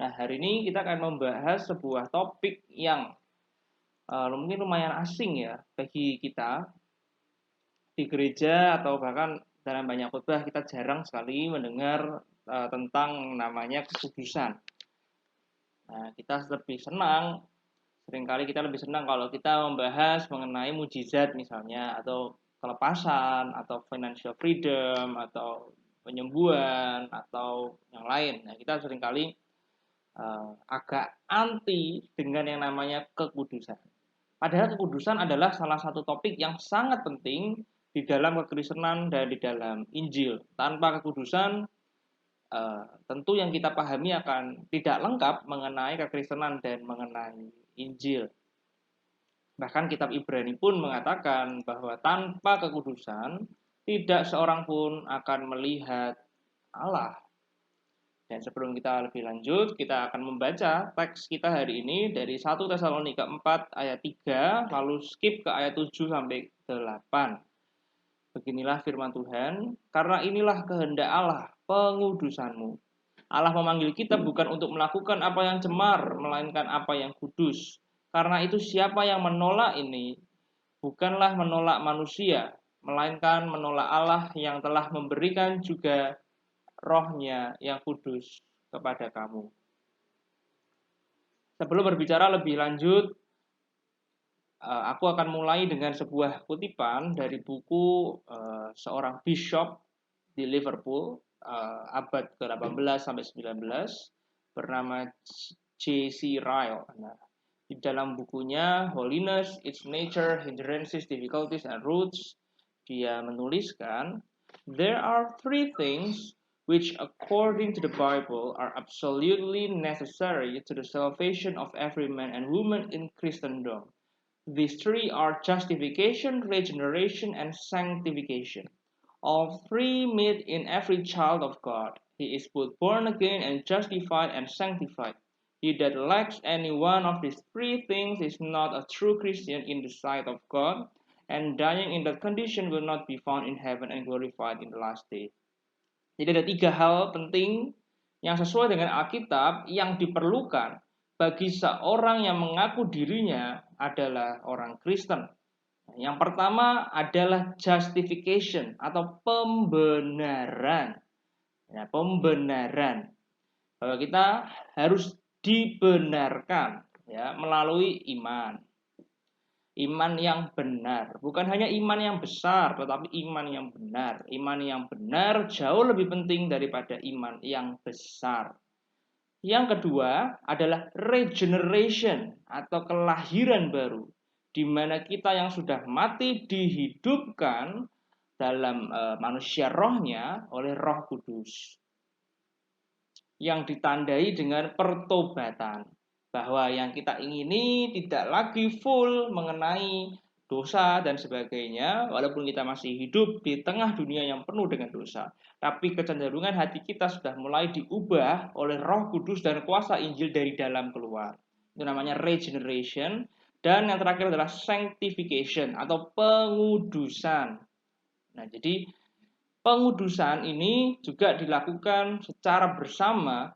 Nah, hari ini kita akan membahas sebuah topik yang mungkin lumayan asing ya bagi kita di gereja atau bahkan dalam banyak khotbah kita jarang sekali mendengar tentang namanya kekudusan. Nah, kita lebih senang, seringkali kita lebih senang kalau kita membahas mengenai mujizat misalnya, atau kelepasan, atau financial freedom, atau penyembuhan, atau yang lain. Nah, kita seringkali agak anti dengan yang namanya kekudusan. Padahal kekudusan adalah salah satu topik yang sangat penting di dalam kekristenan dan di dalam Injil. Tanpa kekudusan, tentu yang kita pahami akan tidak lengkap mengenai kekristenan dan mengenai Injil. Bahkan kitab Ibrani pun mengatakan bahwa tanpa kekudusan, tidak seorang pun akan melihat Allah. Dan sebelum kita lebih lanjut, kita akan membaca teks kita hari ini dari 1 Tesalonika 4 ayat 3, lalu skip ke ayat 7 sampai 8. Beginilah firman Tuhan, karena inilah kehendak Allah, pengudusanmu. Allah memanggil kita bukan untuk melakukan apa yang cemar, melainkan apa yang kudus. Karena itu siapa yang menolak ini, bukanlah menolak manusia, melainkan menolak Allah yang telah memberikan juga rohnya yang kudus kepada kamu. Sebelum berbicara lebih lanjut, aku akan mulai dengan sebuah kutipan dari buku seorang bishop di Liverpool, abad ke-18 sampai 19, bernama J.C. Ryle. Nah, di dalam bukunya Holiness, Its Nature, Hindrances, Difficulties, and Roots, dia menuliskan, there are three things which according to the Bible are absolutely necessary to the salvation of every man and woman in Christendom. These three are justification, regeneration, and sanctification. All three meet in every child of God. He is both born again and justified and sanctified. He that lacks any one of these three things is not a true Christian in the sight of God, and dying in that condition will not be found in heaven and glorified in the last day. Jadi ada tiga hal penting yang sesuai dengan Alkitab yang diperlukan bagi seorang yang mengaku dirinya adalah orang Kristen. Yang pertama adalah justification atau pembenaran. Ya, pembenaran. Bahwa kita harus dibenarkan ya melalui iman. Iman yang benar, bukan hanya iman yang besar, tetapi iman yang benar. Iman yang benar jauh lebih penting daripada iman yang besar. Yang kedua adalah regeneration atau kelahiran baru, di mana kita yang sudah mati dihidupkan dalam manusia rohnya oleh Roh Kudus, yang ditandai dengan pertobatan. Bahwa yang kita ingini tidak lagi full mengenai dosa dan sebagainya, walaupun kita masih hidup di tengah dunia yang penuh dengan dosa. Tapi kecenderungan hati kita sudah mulai diubah oleh Roh Kudus dan kuasa Injil dari dalam keluar. Itu namanya regeneration. Dan yang terakhir adalah sanctification atau pengudusan. Nah, jadi pengudusan ini juga dilakukan secara bersama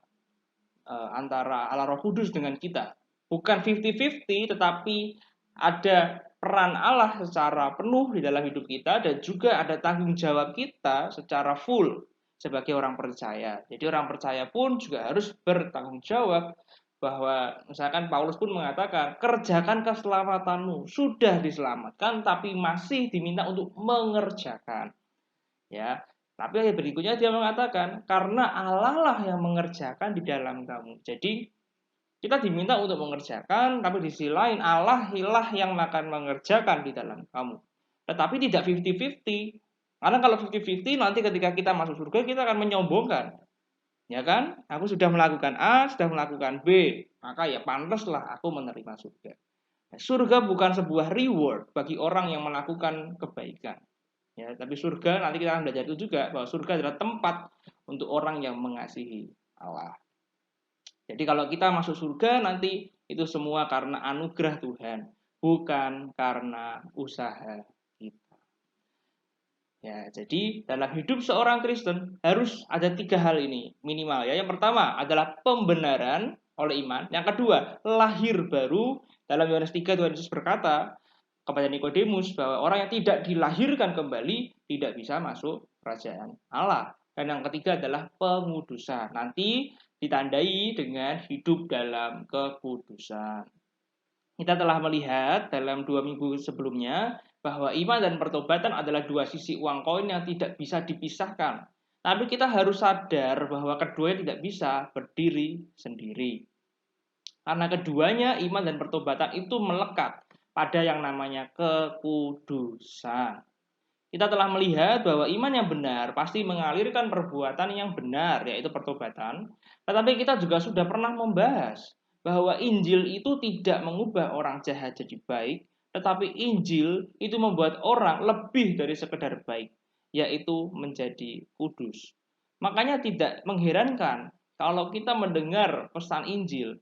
antara Allah Roh Kudus dengan kita. Bukan 50-50, tetapi ada peran Allah secara penuh di dalam hidup kita dan juga ada tanggung jawab kita secara full sebagai orang percaya. Jadi orang percaya pun juga harus bertanggung jawab bahwa misalkan Paulus pun mengatakan, kerjakan keselamatanmu, sudah diselamatkan tapi masih diminta untuk mengerjakan. Ya, tapi ayat berikutnya dia mengatakan, karena Allah lah yang mengerjakan di dalam kamu. Jadi kita diminta untuk mengerjakan, tapi di sisi lain Allah lah yang akan mengerjakan di dalam kamu. Tetapi tidak 50-50. Karena kalau 50-50 nanti ketika kita masuk surga kita akan menyombongkan. Ya kan? Aku sudah melakukan A, sudah melakukan B, maka ya pantaslah aku menerima surga. Surga bukan sebuah reward bagi orang yang melakukan kebaikan. Ya, tapi surga nanti kita akan belajar itu juga, bahwa surga adalah tempat untuk orang yang mengasihi Allah. Jadi kalau kita masuk surga nanti itu semua karena anugerah Tuhan, bukan karena usaha kita. Ya, jadi dalam hidup seorang Kristen harus ada 3 hal ini minimal ya. Yang pertama adalah pembenaran oleh iman. Yang kedua, lahir baru. Dalam Yohanes 3 Tuhan Yesus berkata kepada Nikodemus bahwa orang yang tidak dilahirkan kembali tidak bisa masuk kerajaan Allah. Dan yang ketiga adalah pengudusan. Nanti ditandai dengan hidup dalam kekudusan. Kita telah melihat dalam 2 minggu sebelumnya bahwa iman dan pertobatan adalah 2 sisi uang koin yang tidak bisa dipisahkan. Tapi kita harus sadar bahwa keduanya tidak bisa berdiri sendiri. Karena keduanya, iman dan pertobatan itu melekat pada yang namanya kekudusan. Kita telah melihat bahwa iman yang benar pasti mengalirkan perbuatan yang benar, yaitu pertobatan. Tetapi kita juga sudah pernah membahas bahwa Injil itu tidak mengubah orang jahat jadi baik, tetapi Injil itu membuat orang lebih dari sekedar baik, yaitu menjadi kudus. Makanya tidak mengherankan kalau kita mendengar pesan Injil.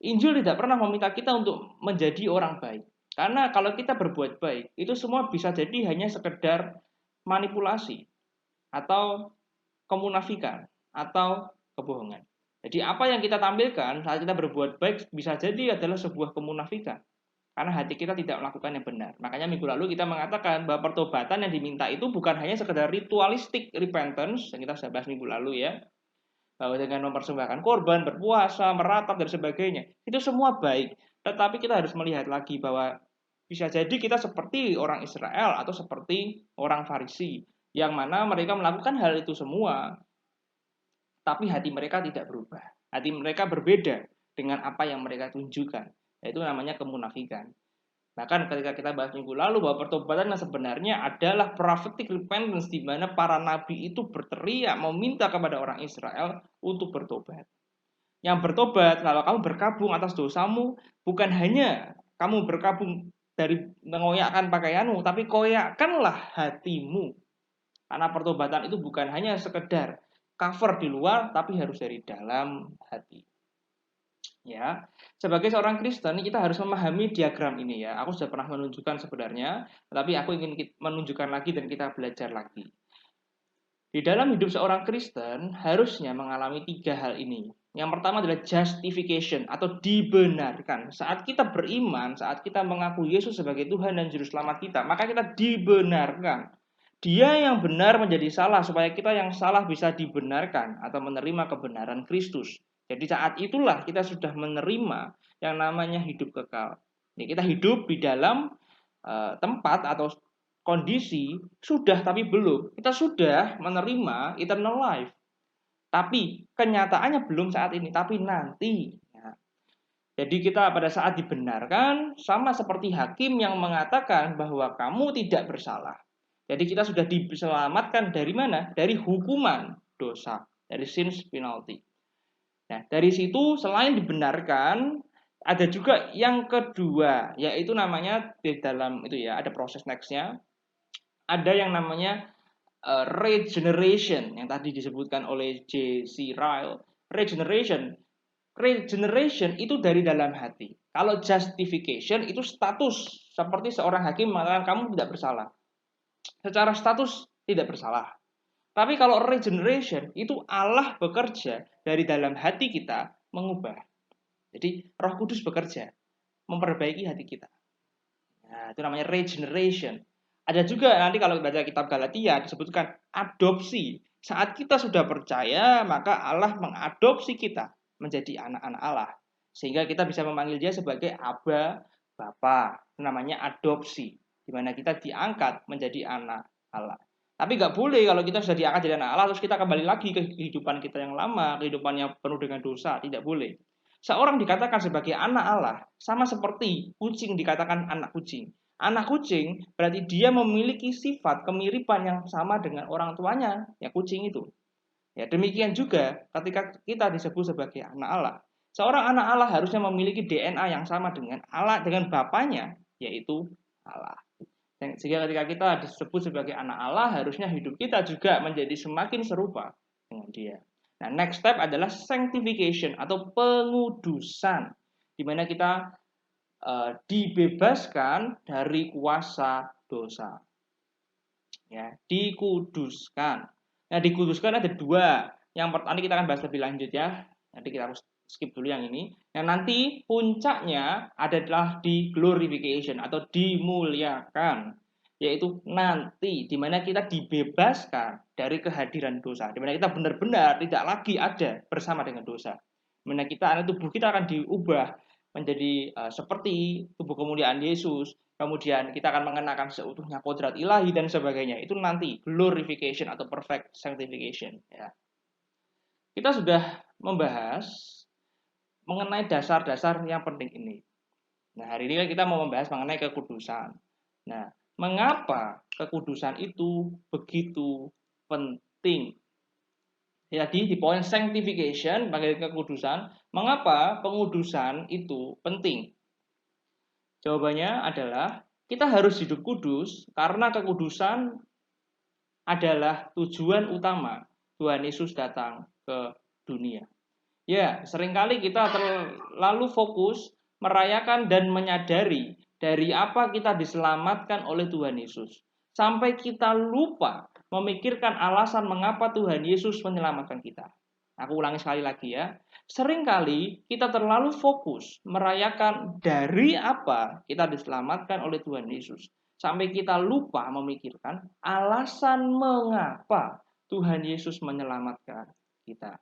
Injil tidak pernah meminta kita untuk menjadi orang baik. Karena kalau kita berbuat baik, itu semua bisa jadi hanya sekedar manipulasi atau kemunafikan atau kebohongan. Jadi apa yang kita tampilkan saat kita berbuat baik bisa jadi adalah sebuah kemunafikan. Karena hati kita tidak melakukan yang benar. Makanya minggu lalu kita mengatakan bahwa pertobatan yang diminta itu bukan hanya sekedar ritualistik repentance, yang kita sudah bahas minggu lalu ya, bahwa dengan mempersembahkan korban, berpuasa, meratap, dan sebagainya. Itu semua baik. Tetapi kita harus melihat lagi bahwa bisa jadi kita seperti orang Israel atau seperti orang Farisi, yang mana mereka melakukan hal itu semua, tapi hati mereka tidak berubah. Hati mereka berbeda dengan apa yang mereka tunjukkan. Yaitu namanya kemunafikan. Bahkan ketika kita bahas minggu lalu bahwa pertobatan yang sebenarnya adalah prophetic repentance, di mana para nabi itu berteriak meminta kepada orang Israel untuk bertobat. Yang bertobat, kalau kamu berkabung atas dosamu, bukan hanya kamu berkabung dari mengoyakkan pakaianmu, tapi koyakkanlah hatimu. Karena pertobatan itu bukan hanya sekedar cover di luar, tapi harus dari dalam hati. Ya, sebagai seorang Kristen kita harus memahami diagram ini ya. Aku sudah pernah menunjukkan sebenarnya, tapi aku ingin menunjukkan lagi dan kita belajar lagi. Di dalam hidup seorang Kristen harusnya mengalami 3 hal ini. Yang pertama adalah justification atau dibenarkan. Saat kita beriman, saat kita mengaku Yesus sebagai Tuhan dan Juru Selamat kita, maka kita dibenarkan. Dia yang benar menjadi salah supaya kita yang salah bisa dibenarkan atau menerima kebenaran Kristus. Jadi saat itulah kita sudah menerima yang namanya hidup kekal. Ini kita hidup di dalam tempat atau kondisi sudah tapi belum. Kita sudah menerima eternal life. Tapi kenyataannya belum saat ini, tapi nanti. Ya. Jadi kita pada saat dibenarkan sama seperti hakim yang mengatakan bahwa kamu tidak bersalah. Jadi kita sudah diselamatkan dari mana? Dari hukuman dosa, dari sins penalty. Nah, dari situ selain dibenarkan, ada juga yang kedua, yaitu namanya di dalam itu ya, ada proses nextnya, ada yang namanya regeneration, yang tadi disebutkan oleh J.C. Ryle. Regeneration itu dari dalam hati. Kalau justification itu status, seperti seorang hakim mengatakan kamu tidak bersalah. Secara status tidak bersalah. Tapi kalau regeneration itu Allah bekerja dari dalam hati kita mengubah. Jadi Roh Kudus bekerja memperbaiki hati kita. Nah, itu namanya regeneration. Ada juga nanti kalau baca kitab Galatia disebutkan adopsi. Saat kita sudah percaya, maka Allah mengadopsi kita menjadi anak-anak Allah. Sehingga kita bisa memanggil dia sebagai Aba, Bapa. Itu namanya adopsi. Di mana kita diangkat menjadi anak Allah. Tapi nggak boleh kalau kita sudah diangkat jadi anak Allah, terus kita kembali lagi ke kehidupan kita yang lama, kehidupan yang penuh dengan dosa. Tidak boleh. Seorang dikatakan sebagai anak Allah, sama seperti kucing dikatakan anak kucing. Anak kucing berarti dia memiliki sifat kemiripan yang sama dengan orang tuanya, ya kucing itu. Ya, demikian juga ketika kita disebut sebagai anak Allah. Seorang anak Allah harusnya memiliki DNA yang sama dengan Allah, dengan bapaknya, yaitu Allah. Sehingga ketika kita disebut sebagai anak Allah, harusnya hidup kita juga menjadi semakin serupa dengan dia. Nah, next step adalah sanctification atau pengudusan, di mana kita dibebaskan dari kuasa dosa. Ya, dikuduskan. Nah, dikuduskan ada dua. Yang pertama kita akan bahas lebih lanjut ya. Nanti kita harus skip dulu yang ini. Yang nanti puncaknya adalah di glorification atau dimuliakan, yaitu nanti di mana kita dibebaskan dari kehadiran dosa, di mana kita benar-benar tidak lagi ada bersama dengan dosa. Di mana tubuh kita akan diubah menjadi seperti tubuh kemuliaan Yesus. Kemudian kita akan mengenakan seutuhnya kodrat ilahi dan sebagainya. Itu nanti glorification atau perfect sanctification. Ya. Kita sudah membahas mengenai dasar-dasar yang penting ini. Nah, hari ini kita mau membahas mengenai kekudusan. Nah, mengapa kekudusan itu begitu penting? Jadi di poin sanctification, bagi kekudusan, mengapa pengudusan itu penting? Jawabannya adalah kita harus hidup kudus karena kekudusan adalah tujuan utama Tuhan Yesus datang ke dunia. Ya, seringkali kita terlalu fokus merayakan dan menyadari dari apa kita diselamatkan oleh Tuhan Yesus. Sampai kita lupa memikirkan alasan mengapa Tuhan Yesus menyelamatkan kita. Aku ulangi sekali lagi ya. Seringkali kita terlalu fokus merayakan dari apa kita diselamatkan oleh Tuhan Yesus. Sampai kita lupa memikirkan alasan mengapa Tuhan Yesus menyelamatkan kita.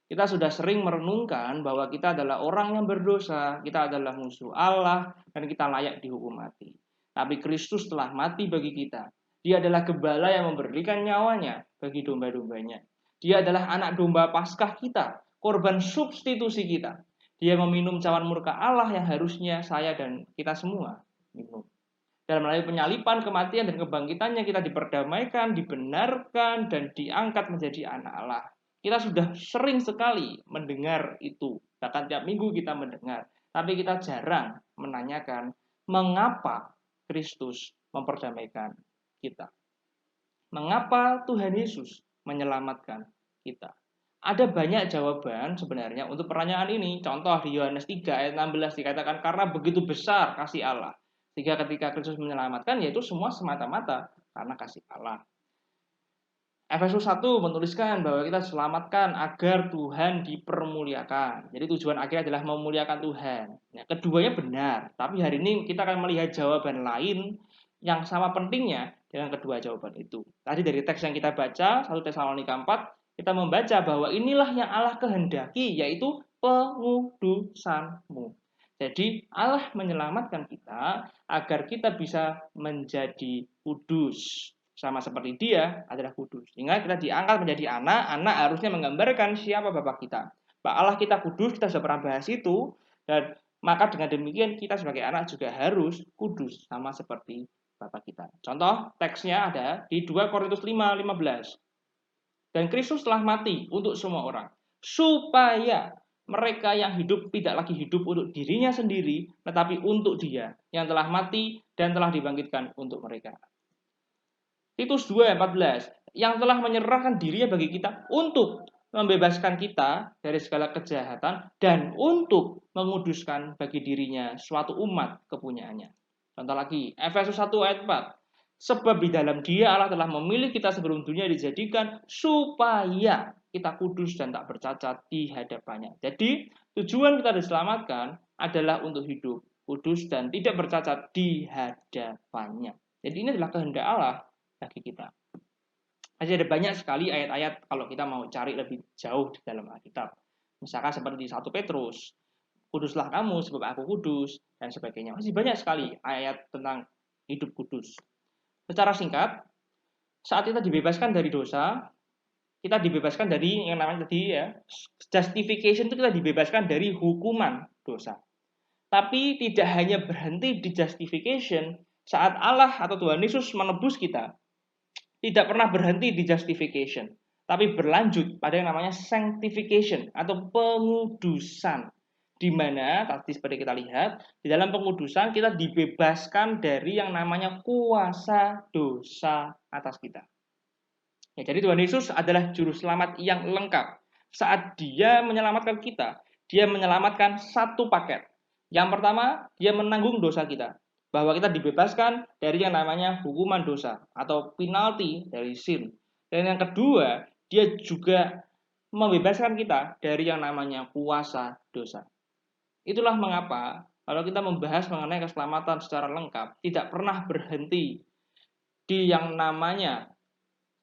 Kita sudah sering merenungkan bahwa kita adalah orang yang berdosa, kita adalah musuh Allah, dan kita layak dihukum mati. Tapi Kristus telah mati bagi kita. Dia adalah gembala yang memberikan nyawanya bagi domba-dombanya. Dia adalah anak domba Paskah kita, korban substitusi kita. Dia meminum cawan murka Allah yang harusnya saya dan kita semua minum. Dan melalui penyalipan, kematian, dan kebangkitannya kita diperdamaikan, dibenarkan, dan diangkat menjadi anak Allah. Kita sudah sering sekali mendengar itu. Bahkan tiap minggu kita mendengar. Tapi kita jarang menanyakan mengapa Kristus memperdamaikan kita. Mengapa Tuhan Yesus menyelamatkan kita? Ada banyak jawaban sebenarnya untuk pertanyaan ini. Contoh di Yohanes 3 ayat 16 dikatakan karena begitu besar kasih Allah. Sehingga ketika Kristus menyelamatkan yaitu semua semata-mata karena kasih Allah. Efesus 1 menuliskan bahwa kita diselamatkan agar Tuhan dipermuliakan. Jadi tujuan akhir adalah memuliakan Tuhan. Nah, keduanya benar, tapi hari ini kita akan melihat jawaban lain yang sama pentingnya dengan kedua jawaban itu. Tadi dari teks yang kita baca, 1 Tesalonika 4, kita membaca bahwa inilah yang Allah kehendaki, yaitu pengudusanmu. Jadi Allah menyelamatkan kita agar kita bisa menjadi kudus. Sama seperti dia adalah kudus. Sehingga kita diangkat menjadi anak, anak harusnya menggambarkan siapa Bapak kita. Pak Allah kita kudus, kita sudah pernah bahas itu, dan maka dengan demikian kita sebagai anak juga harus kudus, sama seperti Bapak kita. Contoh teksnya ada di 2 Korintus 5:15. Dan Kristus telah mati untuk semua orang, supaya mereka yang hidup tidak lagi hidup untuk dirinya sendiri, tetapi untuk Dia yang telah mati dan telah dibangkitkan untuk mereka. Titus 2:14, yang telah menyerahkan dirinya bagi kita untuk membebaskan kita dari segala kejahatan dan untuk menguduskan bagi dirinya suatu umat kepunyaannya. Contoh lagi, Efesus 1 ayat 4. Sebab di dalam Dia Allah telah memilih kita sebelum dunia dijadikan supaya kita kudus dan tak bercacat di hadapannya. Jadi, tujuan kita diselamatkan adalah untuk hidup kudus dan tidak bercacat di hadapannya. Jadi ini adalah kehendak Allah bagi kita. Masih ada banyak sekali ayat-ayat kalau kita mau cari lebih jauh di dalam Alkitab. Misalkan seperti di 1 Petrus, kuduslah kamu sebab aku kudus, dan sebagainya. Masih banyak sekali ayat tentang hidup kudus. Secara singkat, saat kita dibebaskan dari dosa, kita dibebaskan dari yang namanya tadi ya, justification itu kita dibebaskan dari hukuman dosa. Tapi tidak hanya berhenti di justification, saat Allah atau Tuhan Yesus menebus kita, tidak pernah berhenti di justification, tapi berlanjut pada yang namanya sanctification atau pengudusan, di mana tadi seperti kita lihat di dalam pengudusan kita dibebaskan dari yang namanya kuasa dosa atas kita. Ya, jadi Tuhan Yesus adalah juru selamat yang lengkap. Saat Dia menyelamatkan kita, Dia menyelamatkan satu paket. Yang pertama, Dia menanggung dosa kita. bahwa kita dibebaskan dari yang namanya hukuman dosa atau penalti dari sin. Dan yang kedua, dia juga membebaskan kita dari yang namanya kuasa dosa. Itulah mengapa kalau kita membahas mengenai keselamatan secara lengkap, tidak pernah berhenti di yang namanya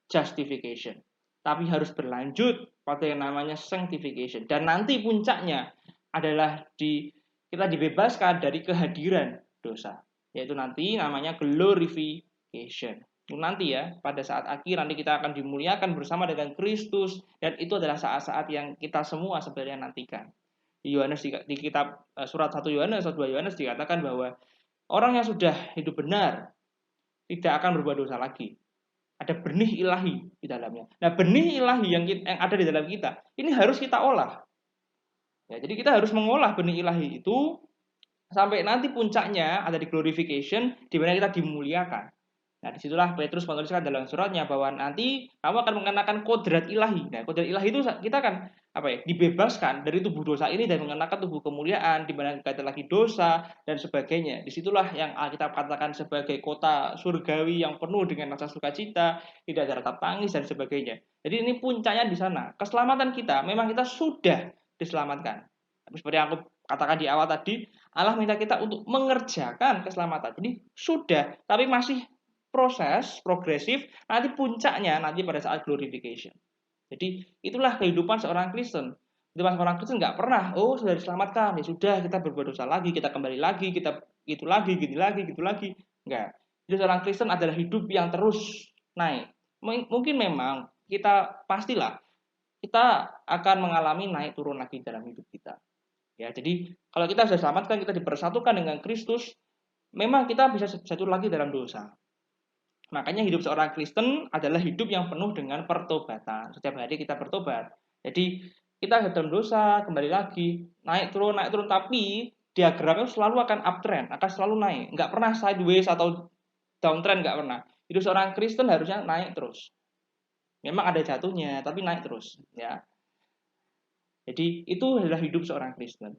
justification, tapi harus berlanjut pada yang namanya sanctification. Dan nanti puncaknya adalah kita dibebaskan dari kehadiran dosa, yaitu nanti namanya glorification. Nanti ya, pada saat akhir nanti kita akan dimuliakan bersama dengan Kristus, dan itu adalah saat-saat yang kita semua sebenarnya nantikan. Di Yohanes di kitab surat 1 Yohanes atau 2 Yohanes dikatakan bahwa orang yang sudah hidup benar tidak akan berbuat dosa lagi. Ada benih ilahi di dalamnya. Nah, benih ilahi yang ada di dalam kita, ini harus kita olah. Ya, jadi kita harus mengolah benih ilahi itu sampai nanti puncaknya ada di glorification, di mana kita dimuliakan. Nah, disitulah Petrus menuliskan dalam suratnya bahwa nanti kamu akan mengenakan kodrat ilahi. Nah, kodrat ilahi itu kita akan dibebaskan dari tubuh dosa ini dan mengenakan tubuh kemuliaan, di mana kita lagi dosa dan sebagainya. Disitulah yang kita katakan sebagai kota surgawi yang penuh dengan rasa sukacita, tidak ada rasa tangis dan sebagainya. Jadi ini puncaknya di sana. Keselamatan kita, memang kita sudah diselamatkan. Tapi seperti yang aku katakan di awal tadi, Allah minta kita untuk mengerjakan keselamatan. Jadi sudah, tapi masih proses progresif, nanti puncaknya nanti pada saat glorification. Jadi itulah kehidupan seorang Kristen. Kehidupan seorang Kristen nggak pernah, oh sudah diselamatkan, ya sudah kita berbuat dosa lagi, kita kembali lagi, kita gitu lagi, gitu lagi, gitu lagi. Enggak. Jadi seorang Kristen adalah hidup yang terus naik. Mungkin memang kita pastilah kita akan mengalami naik turun lagi dalam hidup kita. Ya, jadi kalau kita sudah selamatkan, kita dipersatukan dengan Kristus, memang kita bisa jatuh lagi dalam dosa. Makanya hidup seorang Kristen adalah hidup yang penuh dengan pertobatan. Setiap hari kita bertobat. Jadi kita dalam dosa, kembali lagi, naik turun, tapi diagramnya selalu akan uptrend, akan selalu naik. Nggak pernah sideways atau downtrend, nggak pernah. Hidup seorang Kristen harusnya naik terus. Memang ada jatuhnya, tapi naik terus. Ya. Jadi itu adalah hidup seorang Kristen.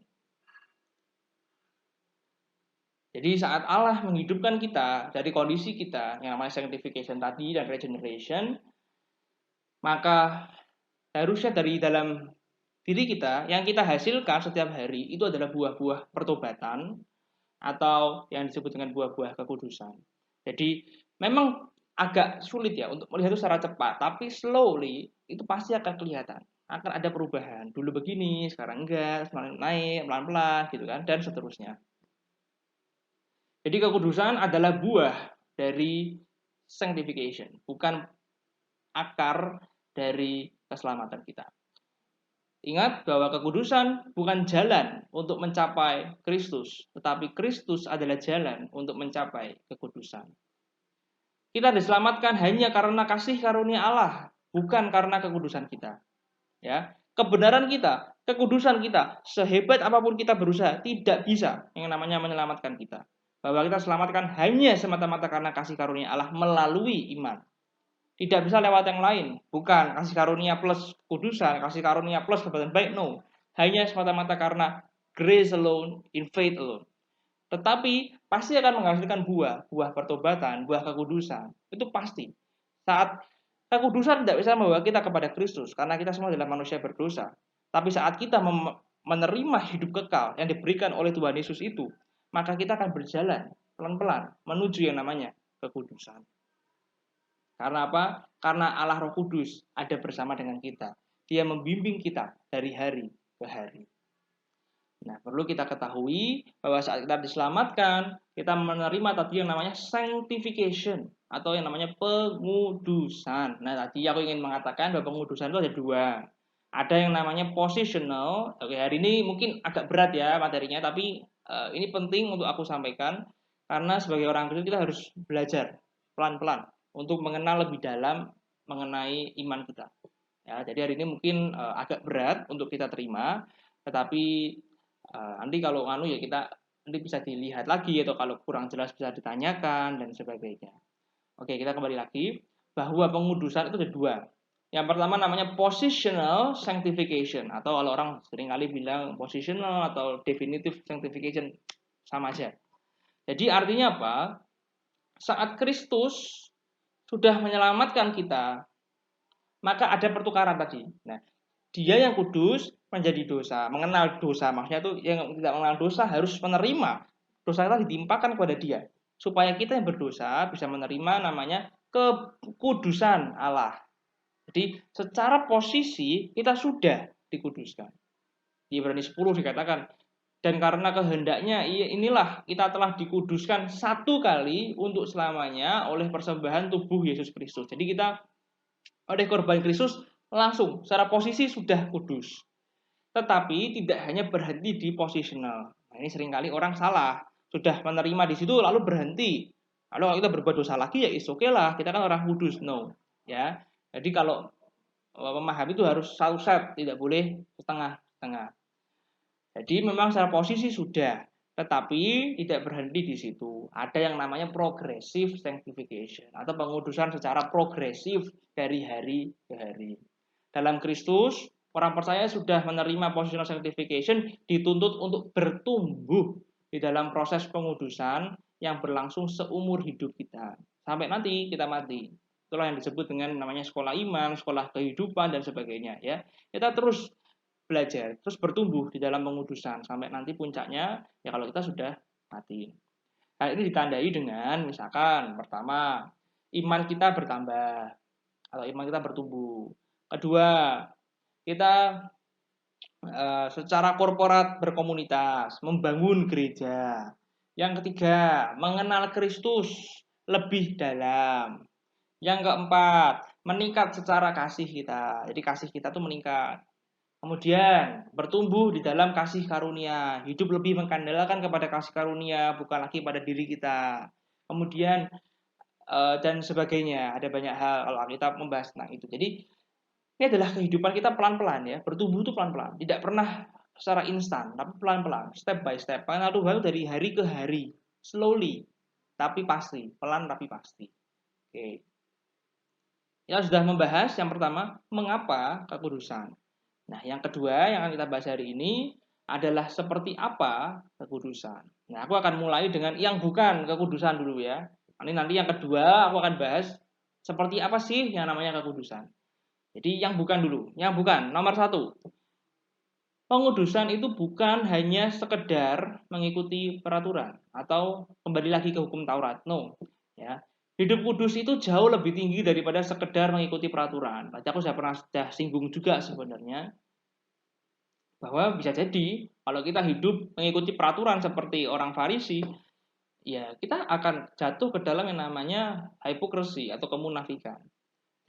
Jadi saat Allah menghidupkan kita dari kondisi kita yang namanya sanctification tadi dan regeneration, maka harusnya dari dalam diri kita yang kita hasilkan setiap hari itu adalah buah-buah pertobatan atau yang disebut dengan buah-buah kekudusan. Jadi memang agak sulit ya untuk melihat itu secara cepat, tapi slowly itu pasti akan kelihatan. Akan ada perubahan. Dulu begini, sekarang enggak, semakin naik, pelan-pelan gitu kan, dan seterusnya. Jadi kekudusan adalah buah dari sanctification, bukan akar dari keselamatan kita. Ingat bahwa kekudusan bukan jalan untuk mencapai Kristus, tetapi Kristus adalah jalan untuk mencapai kekudusan. Kita diselamatkan hanya karena kasih karunia Allah, bukan karena kekudusan kita. Ya, kebenaran kita, kekudusan kita, sehebat apapun kita berusaha, tidak bisa yang namanya menyelamatkan kita. Bahwa kita selamatkan hanya semata-mata karena kasih karunia Allah melalui iman. Tidak bisa lewat yang lain. Bukan kasih karunia plus kudusan, kasih karunia plus perbuatan baik. No. Hanya semata-mata karena grace alone, in faith alone. Tetapi pasti akan menghasilkan buah pertobatan, buah kekudusan. Itu pasti. Saat kekudusan tidak bisa membawa kita kepada Kristus, karena kita semua adalah manusia berdosa. Tapi saat kita menerima hidup kekal yang diberikan oleh Tuhan Yesus itu, maka kita akan berjalan pelan-pelan menuju yang namanya kekudusan. Karena apa? Karena Allah Roh Kudus ada bersama dengan kita. Dia membimbing kita dari hari ke hari. Nah, perlu kita ketahui bahwa saat kita diselamatkan, kita menerima tadi yang namanya sanctification atau yang namanya pengudusan. Nah, tadi aku ingin mengatakan bahwa pengudusan itu ada dua. Ada yang namanya positional. Oke, hari ini mungkin agak berat ya materinya, tapi ini penting untuk aku sampaikan karena sebagai orang Kristen kita harus belajar pelan-pelan untuk mengenal lebih dalam mengenai iman kita. Ya, jadi hari ini mungkin agak berat untuk kita terima, tetapi nanti kalau ya kita nanti bisa dilihat lagi atau kalau kurang jelas bisa ditanyakan dan sebagainya. Oke, kita kembali lagi bahwa pengudusan itu ada dua. Yang pertama namanya positional sanctification atau kalau orang seringkali bilang positional atau definitive sanctification sama aja. Jadi artinya apa? Saat Kristus sudah menyelamatkan kita, maka ada pertukaran tadi. Nah, dia yang kudus menjadi dosa, mengenal dosa. Maksudnya itu yang tidak mengenal dosa harus menerima dosa kita ditimpakan kepada dia. Supaya kita yang berdosa bisa menerima namanya kekudusan Allah. Jadi secara posisi kita sudah dikuduskan. Di Ibrani 10 dikatakan, dan karena kehendaknya inilah kita telah dikuduskan satu kali untuk selamanya oleh persembahan tubuh Yesus Kristus. Jadi kita oleh korban Kristus langsung secara posisi sudah kudus. Tetapi tidak hanya berhenti di positional. Nah, ini seringkali orang salah. Sudah menerima di situ lalu berhenti. Lalu kalau kita berbuat dosa lagi ya is oke lah, kita kan orang kudus. No. Ya. Jadi kalau memahami itu harus satu set, tidak boleh setengah-setengah. Jadi memang secara posisi sudah, tetapi tidak berhenti di situ. Ada yang namanya progressive sanctification atau pengudusan secara progresif dari hari ke hari. Dalam Kristus, orang percaya sudah menerima positional sanctification dituntut untuk bertumbuh di dalam proses pengudusan yang berlangsung seumur hidup kita. Sampai nanti kita mati. Itulah yang disebut dengan namanya sekolah iman, sekolah kehidupan, dan sebagainya. Ya, kita terus belajar, terus bertumbuh di dalam pengudusan sampai nanti puncaknya ya kalau kita sudah mati. Hal ini ditandai dengan misalkan pertama iman kita bertambah atau iman kita bertumbuh. Kedua, kita secara korporat berkomunitas, membangun gereja. Yang ketiga, mengenal Kristus lebih dalam. Yang keempat, meningkat secara kasih kita. Jadi kasih kita tuh meningkat. Kemudian bertumbuh di dalam kasih karunia, hidup lebih mengandalkan kepada kasih karunia, bukan lagi pada diri kita. Kemudian dan sebagainya, ada banyak hal kalau kita membahas tentang itu. Jadi ini adalah kehidupan kita pelan-pelan ya, bertumbuh itu pelan-pelan, tidak pernah secara instan, tapi pelan-pelan, step by step. Karena Tuhan dari hari ke hari, slowly, tapi pasti, pelan tapi pasti. Oke. Kita sudah membahas yang pertama, mengapa kekudusan. Nah, yang kedua yang akan kita bahas hari ini adalah seperti apa kekudusan. Nah, aku akan mulai dengan yang bukan kekudusan dulu ya. Nanti yang kedua aku akan bahas seperti apa sih yang namanya kekudusan. Jadi yang bukan dulu. Yang bukan, nomor satu. Pengudusan itu bukan hanya sekedar mengikuti peraturan atau kembali lagi ke hukum Taurat. No. Ya. Hidup kudus itu jauh lebih tinggi daripada sekedar mengikuti peraturan. Tadi aku sudah singgung juga sebenarnya bahwa bisa jadi kalau kita hidup mengikuti peraturan seperti orang Farisi, ya kita akan jatuh ke dalam yang namanya hipokrisi atau kemunafikan.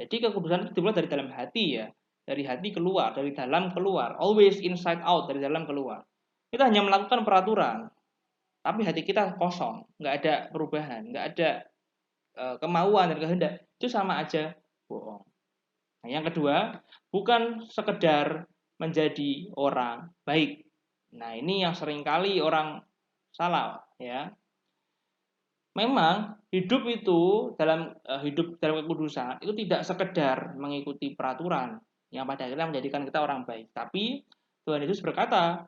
Jadi kekudusan itu dimulai dari dalam hati ya, dari hati keluar, dari dalam keluar, always inside out, dari dalam keluar. Kita hanya melakukan peraturan, tapi hati kita kosong, nggak ada perubahan, nggak ada kemauan dan kehendak, itu sama aja bohong. Nah, yang kedua, bukan sekedar menjadi orang baik. Nah, ini yang seringkali orang salah ya. Memang hidup itu hidup dalam kekudusan itu tidak sekedar mengikuti peraturan yang pada akhirnya menjadikan kita orang baik. Tapi Tuhan Yesus berkata,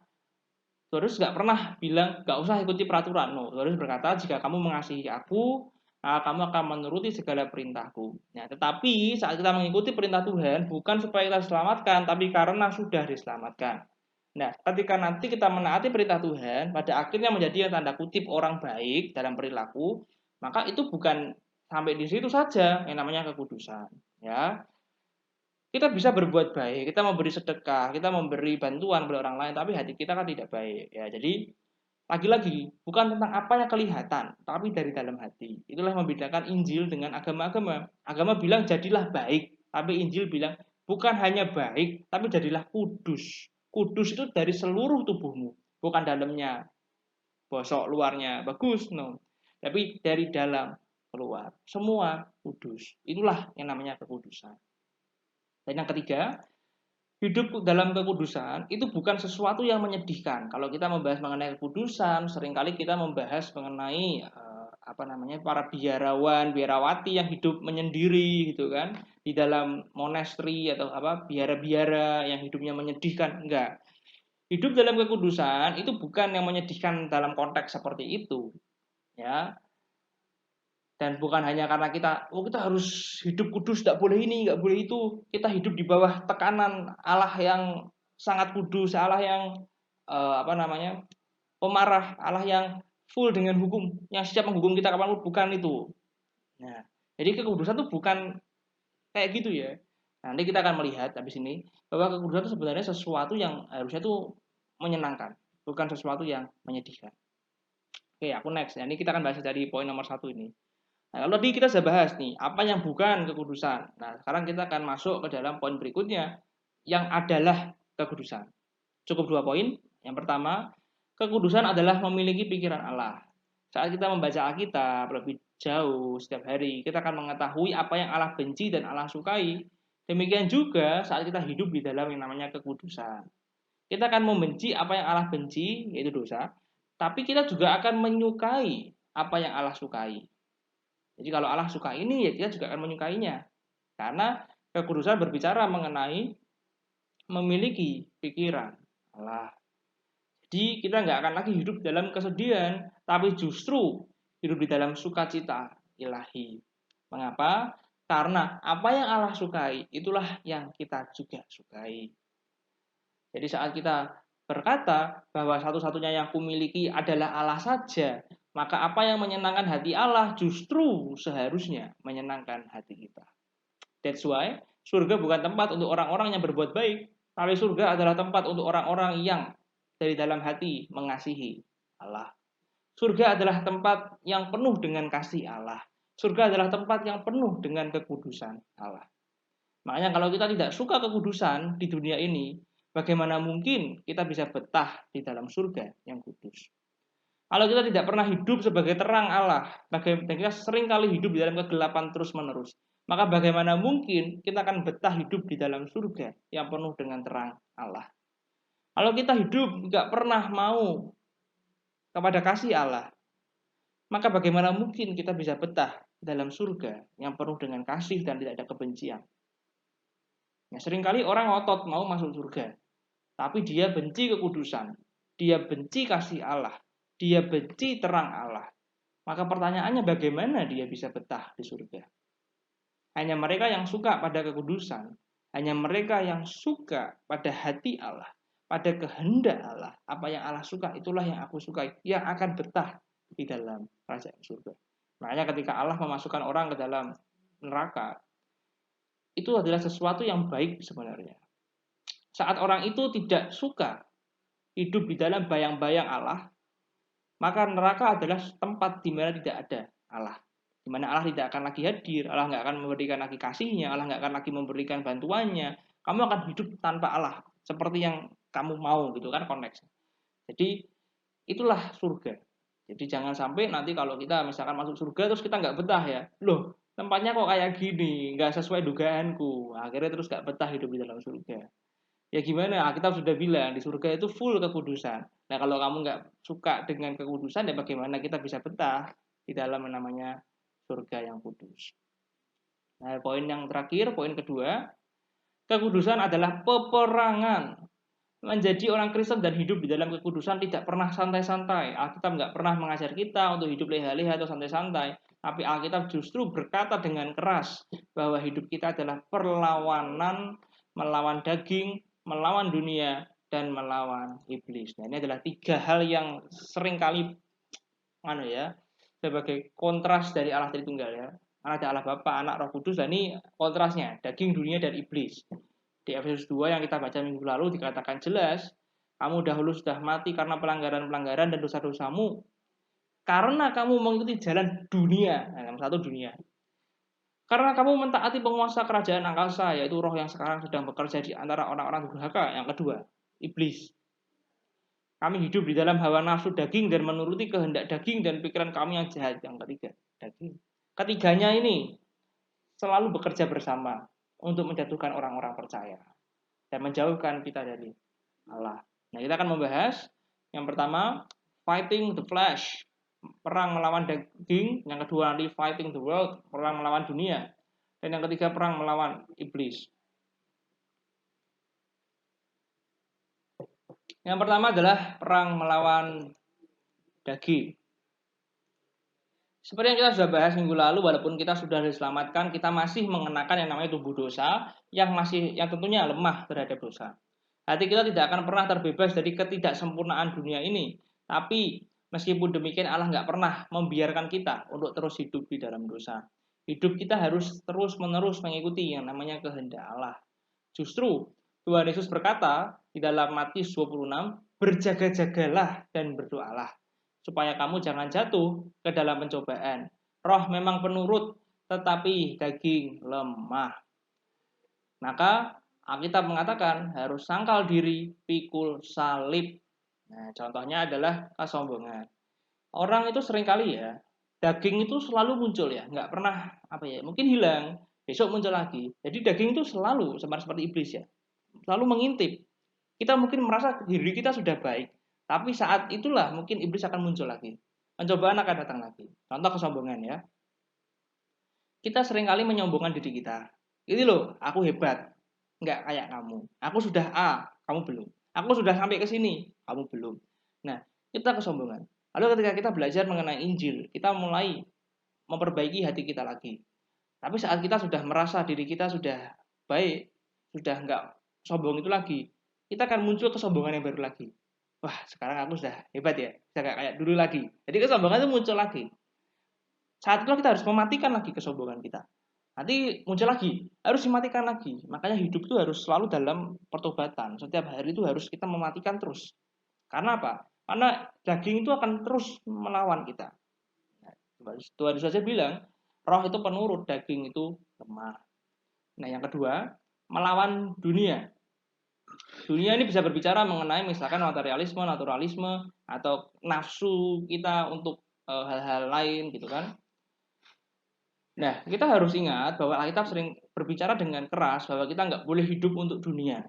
Tuhan Yesus nggak pernah bilang nggak usah ikuti peraturan. No, Tuhan Yesus berkata jika kamu mengasihi aku, kamu akan menuruti segala perintahku. Nah, tetapi saat kita mengikuti perintah Tuhan, bukan supaya kita diselamatkan, tapi karena sudah diselamatkan. Nah, ketika nanti kita menaati perintah Tuhan, pada akhirnya menjadi yang tanda kutip orang baik dalam perilaku, maka itu bukan sampai di situ saja yang namanya kekudusan. Ya, kita bisa berbuat baik, kita memberi sedekah, kita memberi bantuan kepada orang lain, tapi hati kita kan tidak baik. Ya, jadi lagi-lagi bukan tentang apa yang kelihatan, tapi dari dalam hati. Itulah yang membedakan Injil dengan agama-agama. Agama bilang jadilah baik, tapi Injil bilang bukan hanya baik, tapi jadilah kudus. Kudus itu dari seluruh tubuhmu, bukan dalamnya bosok, luarnya bagus, no. Tapi dari dalam keluar, semua kudus. Itulah yang namanya kekudusan. Dan yang ketiga, hidup dalam kekudusan itu bukan sesuatu yang menyedihkan. Kalau kita membahas mengenai kekudusan, seringkali kita membahas mengenai para biarawan, biarawati yang hidup menyendiri gitu kan, di dalam monasteri atau biara-biara yang hidupnya menyedihkan. Enggak. Hidup dalam kekudusan itu bukan yang menyedihkan dalam konteks seperti itu. ya. Dan bukan hanya karena kita harus hidup kudus, tidak boleh ini, nggak boleh itu. Kita hidup di bawah tekanan Allah yang sangat kudus, Allah yang pemarah, Allah yang full dengan hukum, yang siap menghukum kita kapanpun, bukan itu. Nah, jadi kekudusan itu bukan kayak gitu ya. Nanti kita akan melihat habis ini bahwa kekudusan itu sebenarnya sesuatu yang harusnya itu menyenangkan, bukan sesuatu yang menyedihkan. Oke, aku next. Nah, ini kita akan bahas dari poin nomor 1 ini. Nah, kalau tadi kita sudah bahas nih, apa yang bukan kekudusan. Nah, sekarang kita akan masuk ke dalam poin berikutnya, yang adalah kekudusan. Cukup 2 poin. Yang pertama, kekudusan adalah memiliki pikiran Allah. Saat kita membaca Alkitab lebih jauh setiap hari, kita akan mengetahui apa yang Allah benci dan Allah sukai. Demikian juga saat kita hidup di dalam yang namanya kekudusan. Kita akan membenci apa yang Allah benci, yaitu dosa, tapi kita juga akan menyukai apa yang Allah sukai. Jadi kalau Allah suka ini, ya kita juga akan menyukainya. Karena kekudusan berbicara mengenai memiliki pikiran Allah. Jadi kita nggak akan lagi hidup dalam kesedihan, tapi justru hidup di dalam sukacita ilahi. Mengapa? Karena apa yang Allah sukai, itulah yang kita juga sukai. Jadi saat kita berkata bahwa satu-satunya yang kumiliki adalah Allah saja, maka apa yang menyenangkan hati Allah justru seharusnya menyenangkan hati kita. That's why surga bukan tempat untuk orang-orang yang berbuat baik, tapi surga adalah tempat untuk orang-orang yang dari dalam hati mengasihi Allah. Surga adalah tempat yang penuh dengan kasih Allah. Surga adalah tempat yang penuh dengan kekudusan Allah. Makanya kalau kita tidak suka kekudusan di dunia ini, bagaimana mungkin kita bisa betah di dalam surga yang kudus? Kalau kita tidak pernah hidup sebagai terang Allah, dan kita sering kali hidup di dalam kegelapan terus-menerus, maka bagaimana mungkin kita akan betah hidup di dalam surga yang penuh dengan terang Allah? Kalau kita hidup nggak pernah mau kepada kasih Allah, maka bagaimana mungkin kita bisa betah dalam surga yang penuh dengan kasih dan tidak ada kebencian? Ya, seringkali orang ngotot mau masuk surga, tapi dia benci kekudusan, dia benci kasih Allah, dia benci terang Allah. Maka pertanyaannya bagaimana dia bisa betah di surga? Hanya mereka yang suka pada kekudusan, hanya mereka yang suka pada hati Allah, pada kehendak Allah, apa yang Allah suka itulah yang aku sukai, yang akan betah di dalam kerajaan surga. Makanya ketika Allah memasukkan orang ke dalam neraka, itu adalah sesuatu yang baik sebenarnya. Saat orang itu tidak suka hidup di dalam bayang-bayang Allah, maka neraka adalah tempat di mana tidak ada Allah. Di mana Allah tidak akan lagi hadir, Allah nggak akan memberikan lagi kasihnya, Allah nggak akan lagi memberikan bantuannya. Kamu akan hidup tanpa Allah, seperti yang kamu mau gitu kan konteks. Jadi itulah surga. Jadi jangan sampai nanti kalau kita misalkan masuk surga terus kita nggak betah ya. Loh, tempatnya kok kayak gini, nggak sesuai dugaanku. Akhirnya terus nggak betah hidup di dalam surga. Ya gimana? Kita sudah bilang di surga itu full kekudusan. Nah kalau kamu nggak suka dengan kekudusan, ya bagaimana kita bisa betah di dalam namanya surga yang kudus? Nah poin yang terakhir, poin kedua, kekudusan adalah peperangan. Menjadi orang Kristen dan hidup di dalam kekudusan tidak pernah santai-santai. Alkitab nggak pernah mengajar kita untuk hidup leha-leha atau santai-santai. Tapi Alkitab justru berkata dengan keras bahwa hidup kita adalah perlawanan melawan daging, melawan dunia, dan melawan iblis. Nah, ini adalah 3 hal yang seringkali sebagai kontras dari Allah Tritunggal ya. Ada Allah Bapa, Anak, Roh Kudus. Dan ini kontrasnya, daging, dunia, dan iblis. Di Efesus 2 yang kita baca minggu lalu dikatakan jelas, kamu dahulu sudah mati karena pelanggaran-pelanggaran dan dosa-dosamu. Karena kamu mengikuti jalan dunia, yang satu dunia. Karena kamu mentaati penguasa kerajaan angkasa, yaitu roh yang sekarang sedang bekerja di antara orang-orang durhaka. Yang kedua, iblis. Kami hidup di dalam hawa nafsu daging dan menuruti kehendak daging dan pikiran kami yang jahat. Yang ketiga, daging. Ketiganya ini selalu bekerja bersama untuk menjatuhkan orang-orang percaya dan menjauhkan kita dari Allah. Nah, kita akan membahas yang pertama, fighting the flesh, perang melawan daging. Yang kedua nanti fighting the world, perang melawan dunia. Dan yang ketiga perang melawan iblis. Yang pertama adalah perang melawan daging. Seperti yang kita sudah bahas minggu lalu, walaupun kita sudah diselamatkan, kita masih mengenakan yang namanya tubuh dosa yang tentunya lemah terhadap dosa. Hati kita tidak akan pernah terbebas dari ketidaksempurnaan dunia ini. Tapi meskipun demikian Allah nggak pernah membiarkan kita untuk terus hidup di dalam dosa. Hidup kita harus terus-menerus mengikuti yang namanya kehendak Allah. Justru Tuhan Yesus berkata di dalam Matius 26, berjaga-jagalah dan berdoalah supaya kamu jangan jatuh ke dalam pencobaan. Roh memang penurut, tetapi daging lemah. Maka Alkitab mengatakan harus sangkal diri, pikul salib. Nah, contohnya adalah kesombongan. Orang itu seringkali ya, daging itu selalu muncul ya, nggak pernah mungkin hilang, besok muncul lagi. Jadi daging itu selalu seperti iblis ya, selalu mengintip. Kita mungkin merasa diri kita sudah baik, tapi saat itulah mungkin iblis akan muncul lagi. Pencobaan akan datang lagi. Contoh kesombongan ya. Kita seringkali menyombongkan diri kita. Ini loh, aku hebat. Nggak kayak kamu. Aku sudah A, kamu belum. Aku sudah sampai ke sini, kamu belum. Nah, kita kesombongan. Lalu ketika kita belajar mengenai Injil, kita mulai memperbaiki hati kita lagi. Tapi saat kita sudah merasa diri kita sudah baik, sudah nggak sombong itu lagi, kita akan muncul kesombongan yang baru lagi. Wah, sekarang aku sudah hebat ya, sudah nggak kayak dulu lagi. Jadi kesombongan itu muncul lagi. Saat itu kita harus mematikan lagi kesombongan kita. Nanti muncul lagi, harus dimatikan lagi. Makanya hidup itu harus selalu dalam pertobatan. Setiap hari itu harus kita mematikan terus. Karena apa? Karena daging itu akan terus melawan kita. Tuhan Yesus saja bilang, roh itu penurut, daging itu lemah. Nah, yang kedua, melawan dunia. Dunia ini bisa berbicara mengenai misalkan materialisme, naturalisme, atau nafsu kita untuk hal-hal lain gitu kan. Nah, kita harus ingat bahwa Alkitab sering berbicara dengan keras bahwa kita nggak boleh hidup untuk dunia.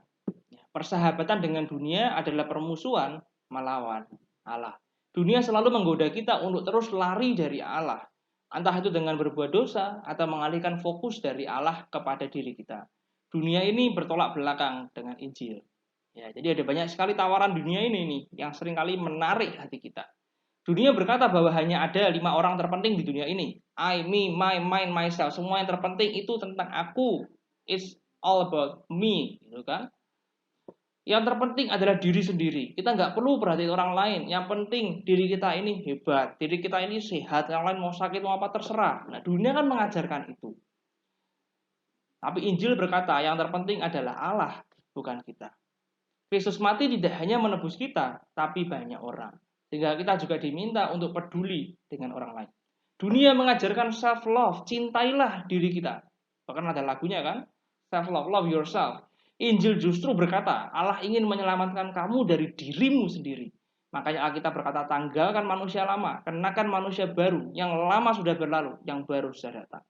Persahabatan dengan dunia adalah permusuhan melawan Allah. Dunia selalu menggoda kita untuk terus lari dari Allah. Entah itu dengan berbuat dosa atau mengalihkan fokus dari Allah kepada diri kita. Dunia ini bertolak belakang dengan Injil. Ya, jadi ada banyak sekali tawaran dunia ini nih yang seringkali menarik hati kita. Dunia berkata bahwa hanya ada 5 orang terpenting di dunia ini. I, me, my, mine, myself. Semua yang terpenting itu tentang aku. It's all about me, gitu kan? Yang terpenting adalah diri sendiri. Kita nggak perlu perhatiin orang lain. Yang penting diri kita ini hebat, diri kita ini sehat. Yang lain mau sakit mau apa terserah. Nah, dunia kan mengajarkan itu. Tapi Injil berkata yang terpenting adalah Allah, bukan kita. Kristus mati tidak hanya menebus kita, tapi banyak orang. Sehingga kita juga diminta untuk peduli dengan orang lain. Dunia mengajarkan self-love, cintailah diri kita. Bahkan ada lagunya kan, self-love, love yourself. Injil justru berkata, Allah ingin menyelamatkan kamu dari dirimu sendiri. Makanya Alkitab berkata, tanggalkan manusia lama, kenakan manusia baru, yang lama sudah berlalu, yang baru sudah datang.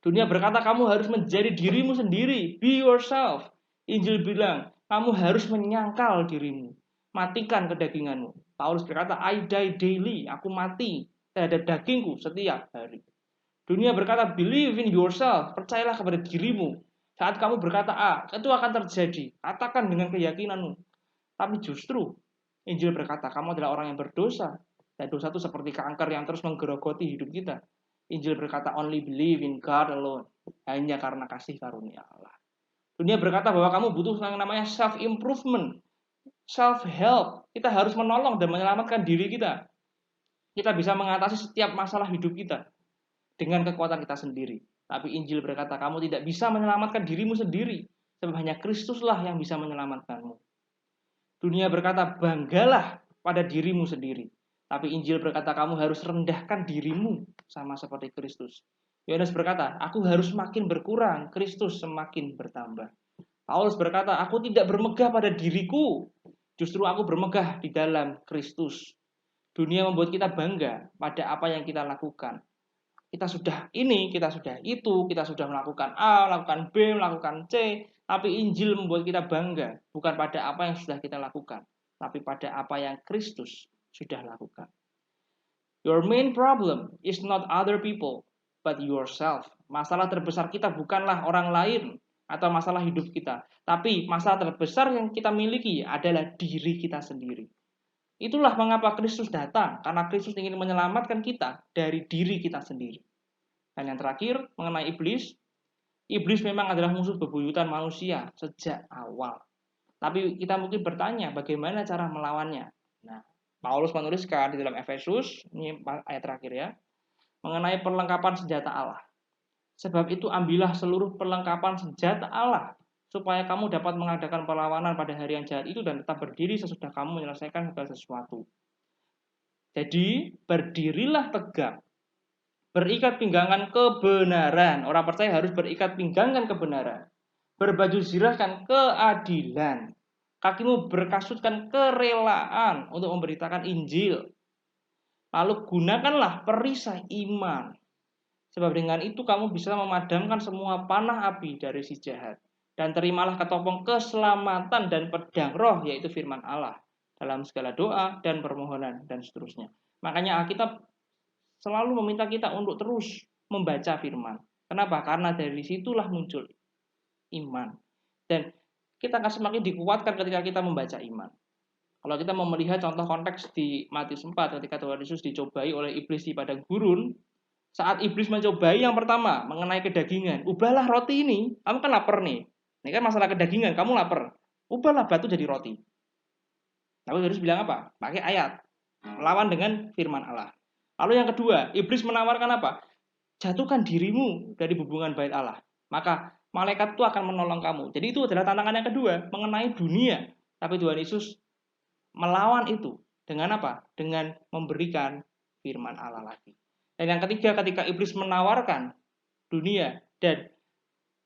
Dunia berkata, kamu harus menjadi dirimu sendiri, be yourself. Injil bilang, kamu harus menyangkal dirimu, matikan kedaginganmu. Paulus berkata, I die daily, aku mati terhadap dagingku setiap hari. Dunia berkata, believe in yourself, percayalah kepada dirimu. Saat kamu berkata A, itu akan terjadi. Katakan dengan keyakinanmu. Tapi justru Injil berkata, kamu adalah orang yang berdosa. Dan dosa itu seperti kanker yang terus menggerogoti hidup kita. Injil berkata, only believe in God alone. Hanya karena kasih karunia Allah. Dunia berkata bahwa kamu butuh yang namanya self-improvement, self-help. Kita harus menolong dan menyelamatkan diri kita. Kita bisa mengatasi setiap masalah hidup kita dengan kekuatan kita sendiri. Tapi Injil berkata, kamu tidak bisa menyelamatkan dirimu sendiri. Sebab hanya Kristuslah yang bisa menyelamatkanmu. Dunia berkata, banggalah pada dirimu sendiri. Tapi Injil berkata, kamu harus rendahkan dirimu sama seperti Kristus. Yohanes berkata, aku harus makin berkurang, Kristus semakin bertambah. Paulus berkata, aku tidak bermegah pada diriku, justru aku bermegah di dalam Kristus. Dunia membuat kita bangga pada apa yang kita lakukan. Kita sudah ini, kita sudah itu, kita sudah melakukan A, melakukan B, melakukan C. Tapi Injil membuat kita bangga, bukan pada apa yang sudah kita lakukan, tapi pada apa yang Kristus sudah lakukan. Your main problem is not other people, but yourself. Masalah terbesar kita bukanlah orang lain atau masalah hidup kita, tapi masalah terbesar yang kita miliki adalah diri kita sendiri. Itulah mengapa Kristus datang, karena Kristus ingin menyelamatkan kita dari diri kita sendiri. Dan yang terakhir, mengenai iblis. Iblis memang adalah musuh bebuyutan manusia sejak awal. Tapi kita mungkin bertanya, bagaimana cara melawannya? Nah, Paulus menuliskan di dalam Efesus, ini ayat terakhir ya, mengenai perlengkapan senjata Allah. Sebab itu ambillah seluruh perlengkapan senjata Allah, supaya kamu dapat mengadakan perlawanan pada hari yang jahat itu dan tetap berdiri sesudah kamu menyelesaikan segala sesuatu. Jadi, berdirilah tegak, berikat pinggangan kebenaran. Orang percaya harus berikat pinggangan kebenaran. Berbaju zirahkan keadilan. Kakimu berkasutkan kerelaan untuk memberitakan Injil. Lalu gunakanlah perisai iman. Sebab dengan itu kamu bisa memadamkan semua panah api dari si jahat. Dan terimalah ketopong keselamatan dan pedang roh, yaitu firman Allah, dalam segala doa dan permohonan dan seterusnya. Makanya Alkitab selalu meminta kita untuk terus membaca firman. Kenapa? Karena dari situlah muncul iman. Dan kita akan semakin dikuatkan ketika kita membaca iman. Kalau kita mau melihat contoh konteks di Matius 4 ketika Tuhan Yesus dicobai oleh iblis di padang gurun, saat iblis mencobai yang pertama mengenai kedagingan, ubahlah roti ini, kamu kan lapar nih. Ini kan masalah kedagingan, kamu lapar. Ubahlah batu jadi roti. Lalu Yesus bilang apa? Pakai ayat. Melawan dengan firman Allah. Lalu yang kedua, iblis menawarkan apa? Jatuhkan dirimu dari hubungan bait Allah. Maka malaikat itu akan menolong kamu. Jadi itu adalah tantangan yang kedua mengenai dunia. Tapi Tuhan Yesus melawan itu dengan apa? Dengan memberikan firman Allah lagi. Dan yang ketiga, ketika iblis menawarkan dunia dan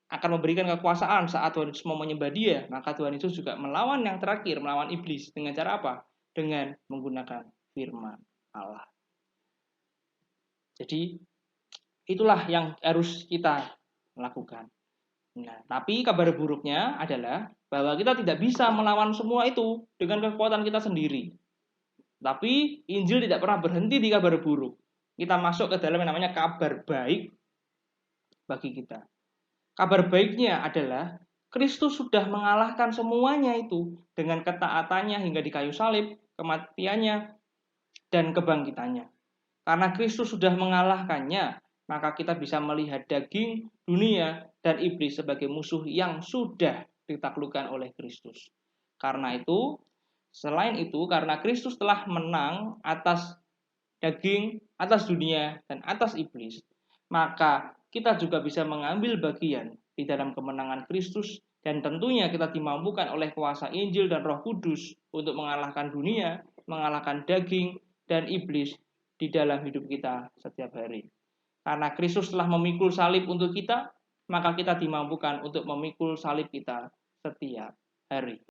akan memberikan kekuasaan saat Tuhan Yesus mau menyembah dia, maka Tuhan Yesus juga melawan yang terakhir, melawan iblis. Dengan cara apa? Dengan menggunakan firman Allah. Jadi itulah yang harus kita lakukan. Nah, tapi kabar buruknya adalah bahwa kita tidak bisa melawan semua itu dengan kekuatan kita sendiri. Tapi Injil tidak pernah berhenti di kabar buruk. Kita masuk ke dalam yang namanya kabar baik bagi kita. Kabar baiknya adalah Kristus sudah mengalahkan semuanya itu dengan ketaatannya hingga di kayu salib, kematiannya, dan kebangkitannya. Karena Kristus sudah mengalahkannya, maka kita bisa melihat daging, dunia, dan iblis sebagai musuh yang sudah ditaklukkan oleh Kristus. Karena itu, selain itu, karena Kristus telah menang atas daging, atas dunia, dan atas iblis, maka kita juga bisa mengambil bagian di dalam kemenangan Kristus, dan tentunya kita dimampukan oleh kuasa Injil dan Roh Kudus untuk mengalahkan dunia, mengalahkan daging, dan iblis di dalam hidup kita setiap hari. Karena Kristus telah memikul salib untuk kita, maka kita dimampukan untuk memikul salib kita setiap hari.